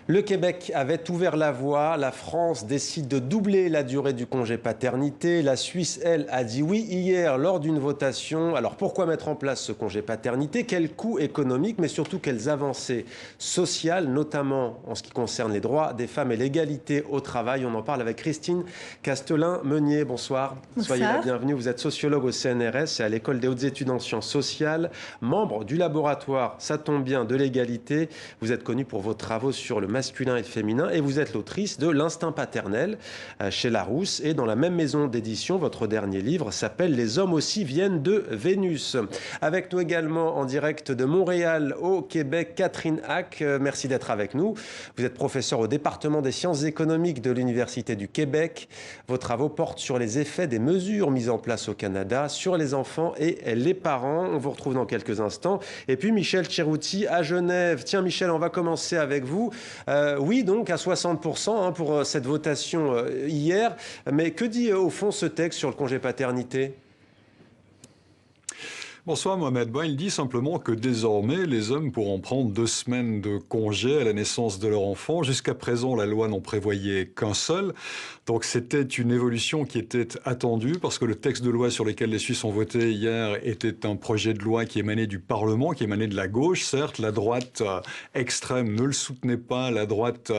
Le Québec avait ouvert la voie, la France décide de doubler la durée du congé paternité, la Suisse, elle, a dit oui hier lors d'une votation. Alors pourquoi mettre en place ce congé paternité? Quels coûts économiques, mais surtout quelles avancées sociales, notamment en ce qui concerne les droits des femmes et l'égalité au travail? On en parle avec Christine Castelin-Meunier. Bonsoir, soyez la Bonsoir. bienvenue. Vous êtes sociologue au CNRS et à l'École des hautes études en sciences sociales, membre du laboratoire, ça tombe bien, de l'égalité. Vous êtes connu pour vos travaux sur le masculin et le féminin et vous êtes l'autrice de L'instinct paternel chez Larousse. Et dans la même maison d'édition, votre dernier livre s'appelle Les hommes aussi viennent de Vénus. Avec nous également en direct de Montréal au Québec, Catherine Hack. Merci d'être avec nous. Vous êtes professeur au département des sciences économiques de l'Université du Québec. Vos travaux portent sur les effets des mesures mises en place au Canada sur les enfants et les parents. On vous retrouve dans quelques instants. Et puis Michel Tcherouti à Genève. Tiens Michel, on va commencer avec vous. Oui, donc à 60% pour cette votation hier. Mais que dit au fond ce texte sur le congé paternité ? Bonsoir Mohamed. Il dit simplement que désormais, les hommes pourront prendre 2 semaines de congé à la naissance de leur enfant. Jusqu'à présent, la loi n'en prévoyait qu'un seul. Donc c'était une évolution qui était attendue parce que le texte de loi sur lequel les Suisses ont voté hier était un projet de loi qui émanait du Parlement, qui émanait de la gauche. Certes, la droite extrême ne le soutenait pas, la droite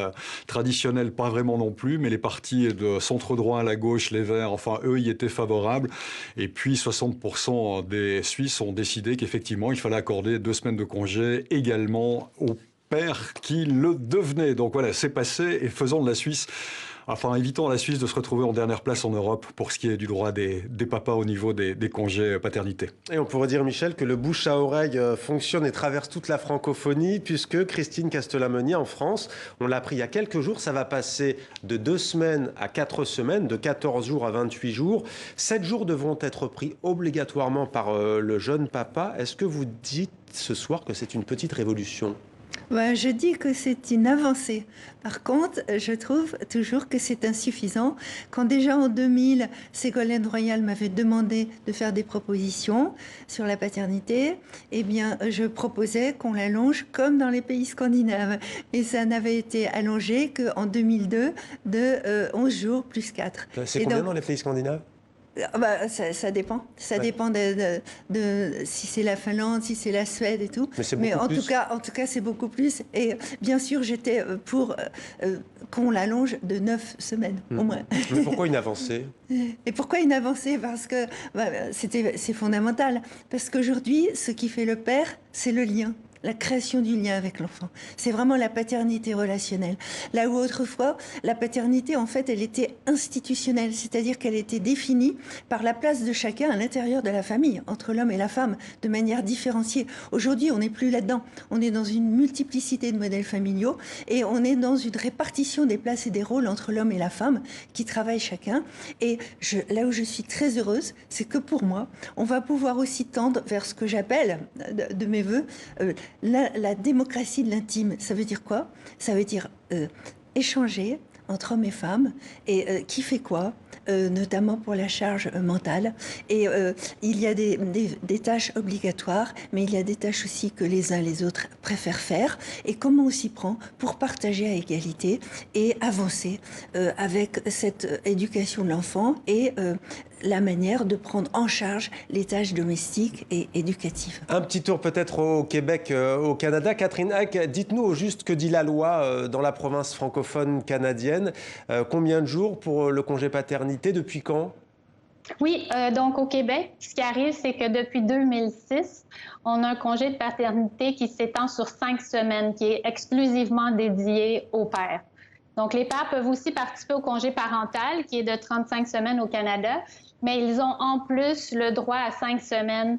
traditionnelle pas vraiment non plus, mais les partis de centre-droit à la gauche, les Verts, enfin eux y étaient favorables. Et puis 60% des Suisses ont décidé qu'effectivement il fallait accorder 2 semaines de congé également aux pères qui le devenaient. Donc voilà, c'est passé et faisons de la Suisse... Enfin, évitons à la Suisse de se retrouver en dernière place en Europe pour ce qui est du droit des papas au niveau des congés paternité. Et on pourrait dire, Michel, que le bouche à oreille fonctionne et traverse toute la francophonie, puisque Christine Castelin-Meunier en France, on l'a appris il y a quelques jours, ça va passer de 2 semaines à 4 semaines, de 14 jours à 28 jours. 7 jours devront être pris obligatoirement par le jeune papa. Est-ce que vous dites ce soir que c'est une petite révolution ? Je dis que c'est une avancée. Par contre, je trouve toujours que c'est insuffisant. Quand déjà en 2000, Ségolène Royal m'avait demandé de faire des propositions sur la paternité, eh bien, je proposais qu'on l'allonge comme dans les pays scandinaves. Et ça n'avait été allongé qu'en 2002 de 11 jours plus 4. C'est combien dans les pays scandinaves ? Ça dépend. Ça dépend de si c'est la Finlande, si c'est la Suède et tout. Mais en tout cas, c'est beaucoup plus. Et bien sûr, j'étais pour qu'on l'allonge de 9 semaines, au moins. Mais pourquoi une avancée ? Et pourquoi une avancée? Parce que c'est fondamental. Parce qu'aujourd'hui, ce qui fait le père, c'est le lien. La création du lien avec l'enfant. C'est vraiment la paternité relationnelle. Là où autrefois, la paternité, en fait, elle était institutionnelle, c'est-à-dire qu'elle était définie par la place de chacun à l'intérieur de la famille, entre l'homme et la femme, de manière différenciée. Aujourd'hui, on n'est plus là-dedans. On est dans une multiplicité de modèles familiaux et on est dans une répartition des places et des rôles entre l'homme et la femme qui travaillent chacun. Et là où je suis très heureuse, c'est que pour moi, on va pouvoir aussi tendre vers ce que j'appelle, de mes voeux, la démocratie de l'intime. Ça veut dire quoi? Ça veut dire échanger entre hommes et femmes, et qui fait quoi, notamment pour la charge mentale. Et il y a des tâches obligatoires, mais il y a des tâches aussi que les uns les autres préfèrent faire, et comment on s'y prend pour partager à égalité et avancer avec cette éducation de l'enfant et la manière de prendre en charge les tâches domestiques et éducatives. Un petit tour peut-être au Québec, au Canada. Catherine Hack, dites-nous au juste que dit la loi dans la province francophone canadienne. Combien de jours pour le congé paternité? Depuis quand? Oui, donc au Québec, ce qui arrive, c'est que depuis 2006, on a un congé de paternité qui s'étend sur 5 semaines, qui est exclusivement dédié aux pères. Donc, les pères peuvent aussi participer au congé parental, qui est de 35 semaines au Canada, mais ils ont en plus le droit à 5 semaines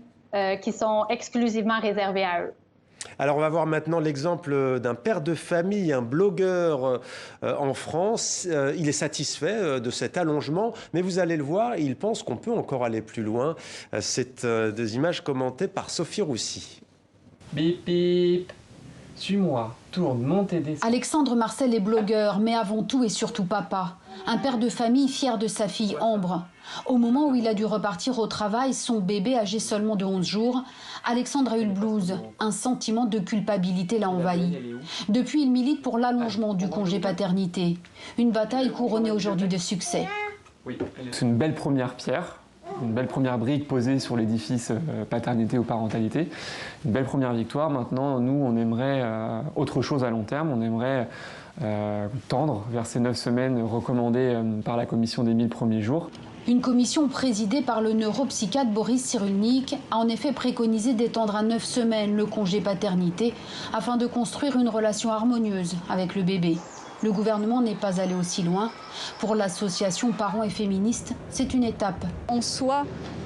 qui sont exclusivement réservées à eux. Alors, on va voir maintenant l'exemple d'un père de famille, un blogueur en France. Il est satisfait de cet allongement, mais vous allez le voir, il pense qu'on peut encore aller plus loin. C'est des images commentées par Sophie Roussy. Bip bip. suis-moi, tourne, monte et descends. Alexandre Marcel est blogueur, mais avant tout et surtout papa. Un père de famille fier de sa fille Ambre. Au moment où il a dû repartir au travail, son bébé âgé seulement de 11 jours, Alexandre a eu le blues. Un sentiment de culpabilité l'a envahi. Depuis, il milite pour l'allongement du congé paternité. Une bataille couronnée aujourd'hui de succès. C'est une belle première pierre, une belle première brique posée sur l'édifice paternité ou parentalité. Une belle première victoire. Maintenant, nous, on aimerait autre chose à long terme. On aimerait tendre vers ces 9 semaines recommandées par la commission des 1000 premiers jours. Une commission présidée par le neuropsychiatre Boris Cyrulnik a en effet préconisé d'étendre à 9 semaines le congé paternité afin de construire une relation harmonieuse avec le bébé. Le gouvernement n'est pas allé aussi loin. Pour l'association Parents et Féministes, c'est une étape. En soi,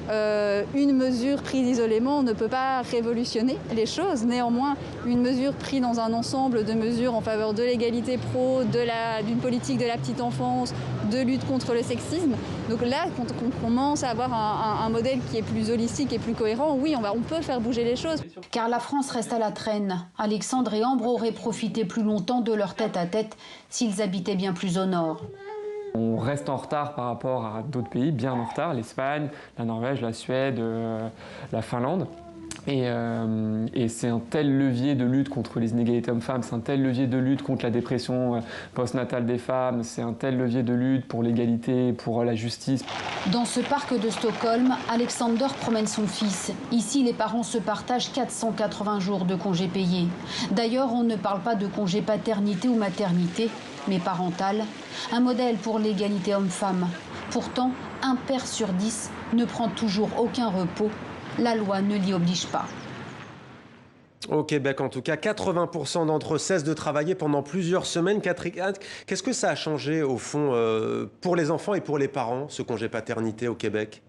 une mesure prise isolément ne peut pas révolutionner les choses. Néanmoins, une mesure prise dans un ensemble de mesures en faveur de l'égalité pro, d'une politique de la petite enfance, de lutte contre le sexisme. Donc là, quand on commence à avoir un modèle qui est plus holistique et plus cohérent, oui, on peut faire bouger les choses. Car la France reste à la traîne. Alexandre et Ambre auraient profité plus longtemps de leur tête-à-tête s'ils habitaient bien plus au nord. On reste en retard par rapport à d'autres pays, bien en retard, l'Espagne, la Norvège, la Suède, la Finlande. Et c'est un tel levier de lutte contre les inégalités hommes-femmes, c'est un tel levier de lutte contre la dépression postnatale des femmes, c'est un tel levier de lutte pour l'égalité, pour la justice. Dans ce parc de Stockholm, Alexander promène son fils. Ici, les parents se partagent 480 jours de congés payés. D'ailleurs, on ne parle pas de congé paternité ou maternité, mais parental. Un modèle pour l'égalité homme-femme. Pourtant, un père sur 10 ne prend toujours aucun repos. La loi ne l'y oblige pas. Au Québec, en tout cas, 80% d'entre eux cessent de travailler pendant plusieurs semaines. Catherine, qu'est-ce que ça a changé, au fond, pour les enfants et pour les parents, ce congé paternité au Québec?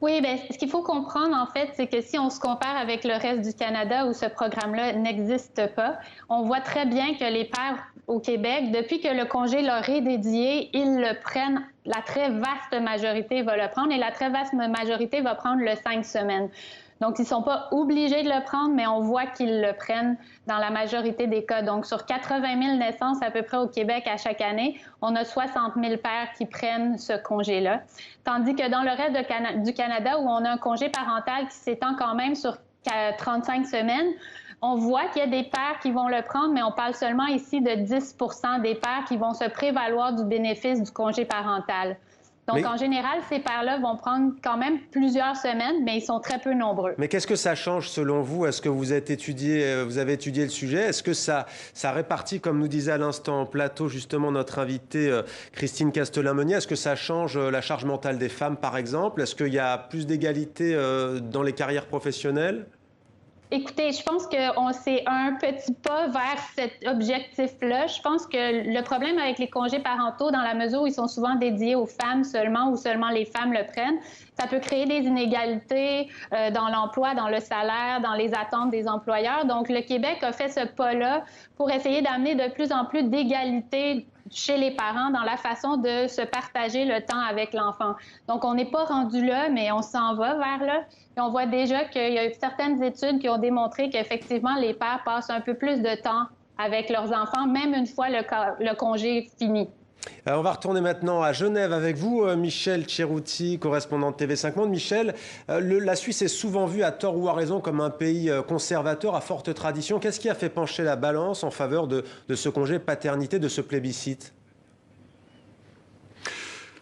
Oui, bien, ce qu'il faut comprendre, en fait, c'est que si on se compare avec le reste du Canada où ce programme-là n'existe pas, on voit très bien que les pères au Québec, depuis que le congé leur est dédié, ils le prennent. La très vaste majorité va le prendre et la très vaste majorité va prendre le 5 semaines. Donc, ils ne sont pas obligés de le prendre, mais on voit qu'ils le prennent dans la majorité des cas. Donc, sur 80 000 naissances à peu près au Québec à chaque année, on a 60 000 pères qui prennent ce congé-là. Tandis que dans le reste du Canada, où on a un congé parental qui s'étend quand même sur 35 semaines, on voit qu'il y a des pères qui vont le prendre, mais on parle seulement ici de 10 % des pères qui vont se prévaloir du bénéfice du congé parental. Donc, en général, ces pères-là vont prendre quand même plusieurs semaines, mais ils sont très peu nombreux. Mais qu'est-ce que ça change selon vous? Est-ce que vous avez étudié le sujet? Est-ce que ça répartit, comme nous disait à l'instant en plateau justement notre invitée Christine Castelin-Meunier, est-ce que ça change la charge mentale des femmes, par exemple? Est-ce qu'il y a plus d'égalité dans les carrières professionnelles? Écoutez, je pense que c'est un petit pas vers cet objectif-là. Je pense que le problème avec les congés parentaux, dans la mesure où ils sont souvent dédiés aux femmes seulement ou seulement les femmes le prennent, ça peut créer des inégalités dans l'emploi, dans le salaire, dans les attentes des employeurs. Donc, le Québec a fait ce pas-là pour essayer d'amener de plus en plus d'égalité chez les parents dans la façon de se partager le temps avec l'enfant. Donc, on n'est pas rendu là, mais on s'en va vers là. Et on voit déjà qu'il y a eu certaines études qui ont démontré qu'effectivement, les pères passent un peu plus de temps avec leurs enfants, même une fois le congé fini. On va retourner maintenant à Genève avec vous, Michel Tcherouti, correspondant de TV5 Monde. Michel, la Suisse est souvent vue, à tort ou à raison, comme un pays conservateur à forte tradition. Qu'est-ce qui a fait pencher la balance en faveur de ce congé paternité, de ce plébiscite ?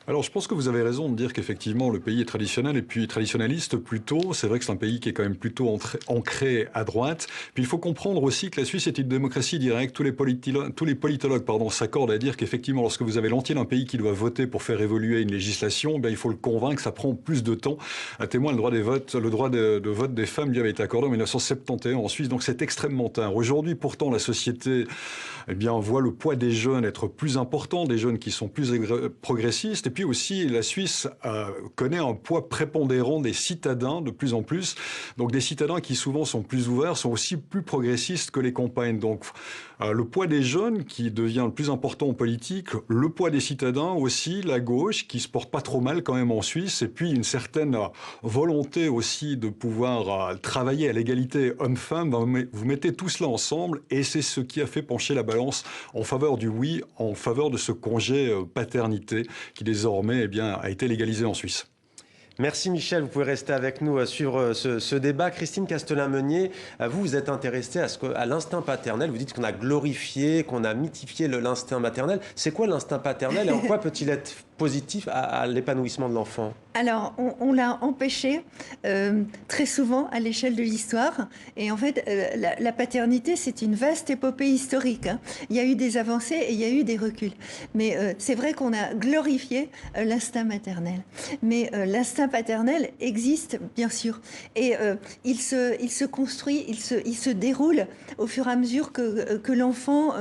Alors, je pense que vous avez raison de dire qu'effectivement, le pays est traditionnel et puis traditionnaliste plutôt. C'est vrai que c'est un pays qui est quand même plutôt ancré à droite. Puis il faut comprendre aussi que la Suisse est une démocratie directe. Tous les politologues s'accordent à dire qu'effectivement, lorsque vous avez l'entier d'un pays qui doit voter pour faire évoluer une législation, il faut le convaincre, ça prend plus de temps. À témoin, le droit de vote des femmes lui avait été accordé en 1971 en Suisse, donc c'est extrêmement tard. Aujourd'hui, pourtant, la société voit le poids des jeunes être plus important, des jeunes qui sont plus progressistes. Et puis aussi, la Suisse connaît un poids prépondérant des citadins de plus en plus. Donc des citadins qui souvent sont plus ouverts, sont aussi plus progressistes que les campagnes. Donc Le poids des jeunes qui devient le plus important en politique, le poids des citadins aussi, la gauche qui se porte pas trop mal quand même en Suisse, et puis une certaine volonté aussi de pouvoir travailler à l'égalité homme-femme. Vous mettez tout cela ensemble et c'est ce qui a fait pencher la balance en faveur du oui, en faveur de ce congé paternité qui désormais a été légalisé en Suisse. Merci Michel, vous pouvez rester avec nous à suivre ce débat. Christine Castelin-Meunier, vous êtes intéressée à l'instinct paternel. Vous dites qu'on a glorifié, qu'on a mythifié l'instinct maternel. C'est quoi l'instinct paternel et en quoi peut-il être positif à l'épanouissement de l'enfant? Alors, on l'a empêché très souvent à l'échelle de l'histoire. Et en fait, la paternité, c'est une vaste épopée historique, hein. Il y a eu des avancées et il y a eu des reculs. Mais c'est vrai qu'on a glorifié l'instinct maternel. Mais l'instinct paternel existe, bien sûr. Et il se construit, il se déroule au fur et à mesure que l'enfant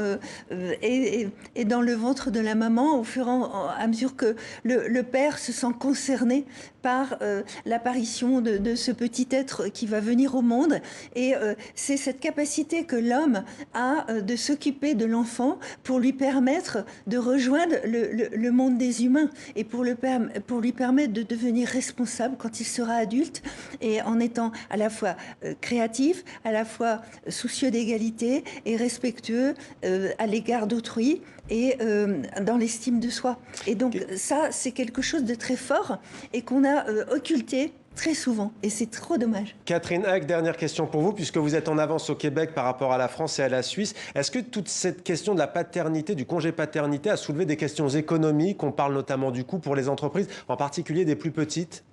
est dans le ventre de la maman, au fur et à mesure que le père se sent concerné par l'apparition de ce petit être qui va venir au monde. Et c'est cette capacité que l'homme a de s'occuper de l'enfant pour lui permettre de rejoindre le monde des humains et pour lui permettre de devenir responsable quand il sera adulte et en étant à la fois créatif, à la fois soucieux d'égalité et respectueux à l'égard d'autrui et dans l'estime de soi. Et donc ça, c'est quelque chose de très fort et qu'on a occulté très souvent, et c'est trop dommage. Catherine Hack, dernière question pour vous, puisque vous êtes en avance au Québec par rapport à la France et à la Suisse. Est-ce que toute cette question de la paternité, du congé paternité, a soulevé des questions économiques? On parle notamment du coût pour les entreprises, en particulier des plus petites.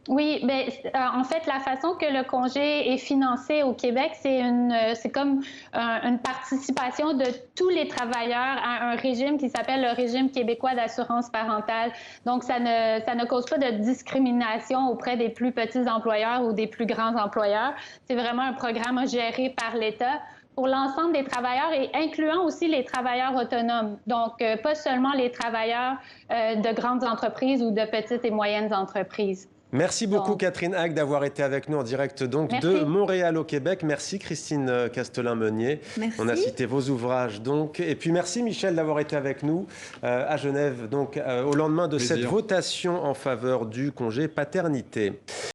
Oui, ben, en fait, la façon que le congé est financé au Québec, c'est comme une participation de tous les travailleurs à un régime qui s'appelle le régime québécois d'assurance parentale. Donc, ça ne cause pas de discrimination auprès des plus petits employeurs ou des plus grands employeurs. C'est vraiment un programme géré par l'État pour l'ensemble des travailleurs et incluant aussi les travailleurs autonomes. Donc, pas seulement les travailleurs de grandes entreprises ou de petites et moyennes entreprises. Merci beaucoup Catherine Hack d'avoir été avec nous en direct de Montréal au Québec. Merci Christine Castelin-Meunier. On a cité vos ouvrages donc. Et puis merci Michel d'avoir été avec nous à Genève donc au lendemain de cette votation en faveur du congé paternité.